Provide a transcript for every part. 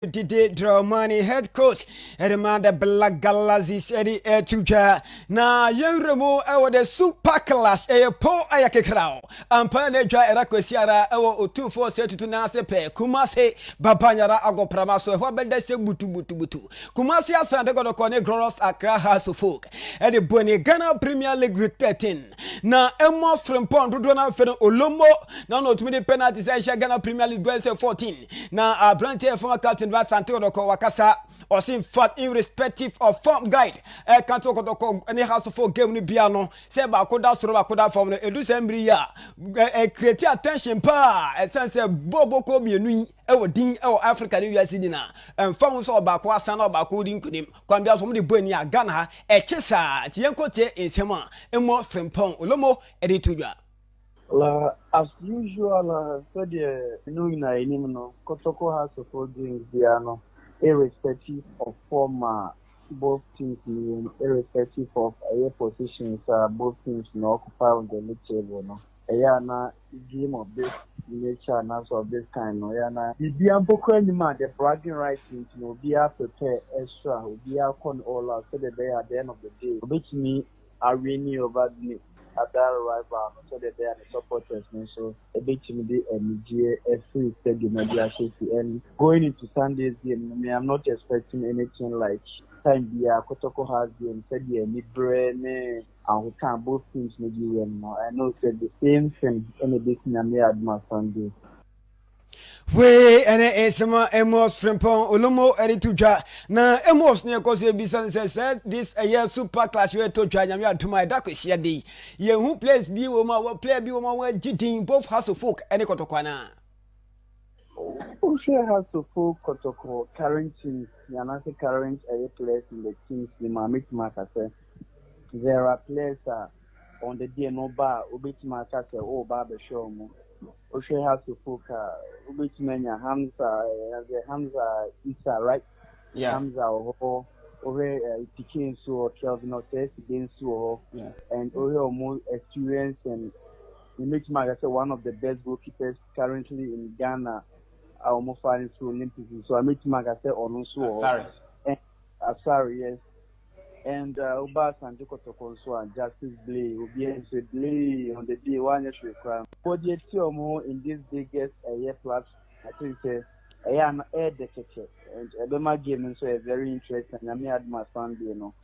Did draw money head coach Edemanda Black Galazis Eddie Etuja na yenremo ewo the super class po ayake krao ampa na dwa era kwasiara ewo otufo setutu na sepe kumase babanyara agoprama so ho beda se butu kumase Asante Kotoko ne Gross Accra House of Folk Eddie Boni Ghana Premier League with 13 na Amos Frimpong dodo na fe Olombo na no tumi penalty say Ghana Premier League 14 na Abrante former captain Ex Asante Kotoko wakasa osin fat irrespective of form guide Kanto Kotoko any House of Folk game ni bia no say ba koda soro ba koda form no edu sembri ya create attention pa sense bobo ko mienu yi ewo din ewo Africa ni wiase dina emfa so ba ko asan na ba ko din kunim kwambia so mo de boni a Ghana ha chesa ti yenkote ensema emo Frimpong Olomo editudwa. As usual, so the new no Kotoko has support games no, irrespective of former both teams, irrespective of positions, both teams no occupy on the league table. No, na game of this nature and also of this kind. No, na the the bragging rights no be prepare extra, be con all out so that they at the end of the day, which me are winning over the other rival, so that they are the supporters. So a bit to me, a free stadium, and going into Sunday's game, I'm not expecting anything like time the Kotoko has game, said the mid-brain, and we can both teams maybe win. I know said the same thing, any bit in a mere Sunday. We ene esema Amos Frimpong Olomo editudwa na Amos ne koso ebisan said this a year super class we to twa nyame atuma da kwisia dey ye hu place bi wo ma player bi wo ma wa gitin both House of Folk ene Kotoko na share House of Folk Kotoko current teams yanase current players in the teams the mamit marker say there are players on the day no bar obit marker say oh bar be show mo Oshe has to focus. Which many Hamza Isa, right? Yeah. Hamza or Tikin so Kelvin or Test against so and Ore more experience and makes Magasa one of the best goalkeepers currently in Ghana. Almost fighting through Olympics. So I make Magasa on so sorry, yes. And Ex Asante Kotoko and Justice Blay will be Blay on the day one year crime. For the more in this biggest year plus, I think I am air detective and a Bema game so very interesting. I may add my son, you know.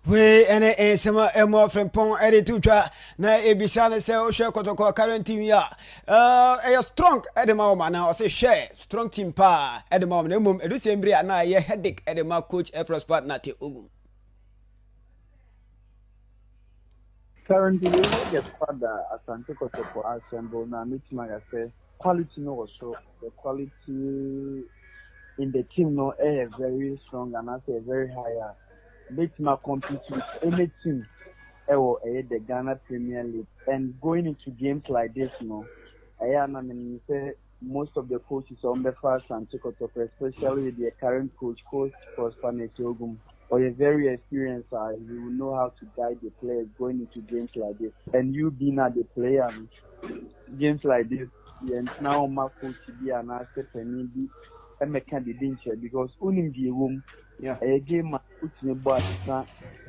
We ene esema Emo Frimpong editudwa na ebisane se o share Kotoko current team ya strong edema ma na o se share strong team pa edema na mum edu sembri na ye headache edema coach Prosper Nate Ogun. Currently, the father Asante Kotoko assemble na meeting I say quality no also the quality in the team no very strong and I say very high. Make my compete with any team the Ghana Premier League and going into games like this, say most of the coaches on the first and Kotoko, especially the current coach Prosper Nate Ogun. Or a very experienced you will know how to guide the players going into games like this. And you being at the player, games like this, and now my coach be an asset and be a candidate because only the room, a game put in the box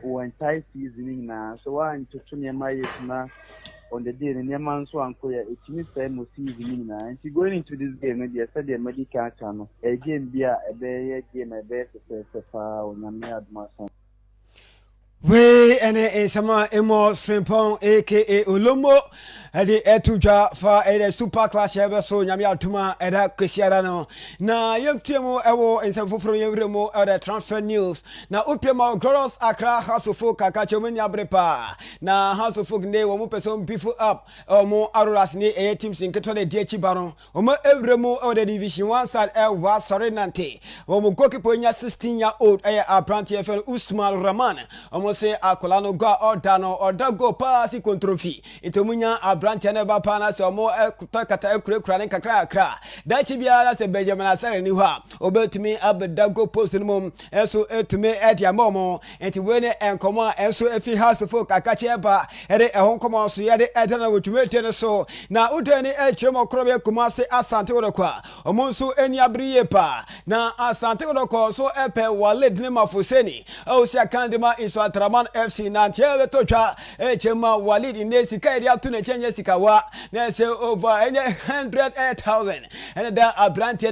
or entire season now. So I need to turn my now on the day and your man so uncle it means time will see now. And she going into this game, maybe I said the medical channel. A game be a bear game, a bear on a mere master. We ene esema Amos Frimpong aka Olomo edi etudwa fa ede super class ebe so nyame atuma eda kwesiara no na yemtiemo ewo ensefoforo yewremo ede transfer news na opiema Gross Accra House of Folk akache mani abrepa na House of Folk ne wo mo person beef up mo aroras ne teams nketo de die baro mo ewremo ode division 1 side wa sorry nante wo mo goalkeeper nya 16 year old Abrante FN Usman Rahman se akola no go order no order go pass controfi itomunya abrante na ba pa na se omo kata ekura ne kakra da chi bia se Benjamin Asare ni ho a obetumi abeda go post no mom enso etumi edia momo enti we ne enkomo enso efi house folk akache ba ede ehonkomo so ye de edena wotumi tie no so na udani echiremo krobe kumase Asante Kotoko omo nso eni abriye pa na Asante Kotoko so epe Walid ne mafoseni o sia kandima iso Atraman FC na ntie betotwa echema Walid ne sika edi atu na chenye sika wa na se over 100,000 and da abrante